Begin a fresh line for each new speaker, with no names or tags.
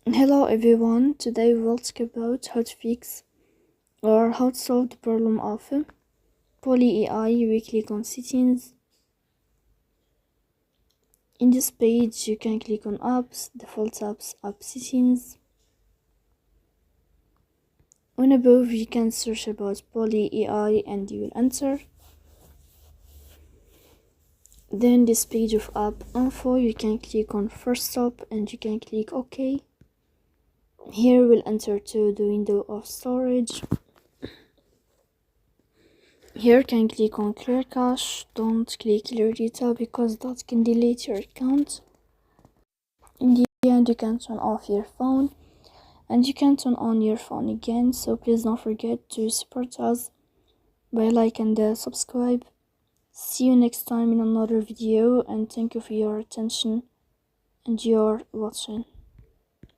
Hello everyone, today we will talk about how to fix or how to solve the problem of Poly.Ai. We click on settings. In this page you can click on apps, default apps, app settings. On above you can search about Poly.Ai and you will enter. Then this page of app info, you can click on first stop and you can click OK. Here we'll enter to the window of storage. Here you can click on clear cache. Don't click clear data because that can delete your account. In the end you can turn off your phone and you can turn on your phone again, so please don't forget to support us by like and subscribe. See you next time in another video, and thank you for your attention and your watching.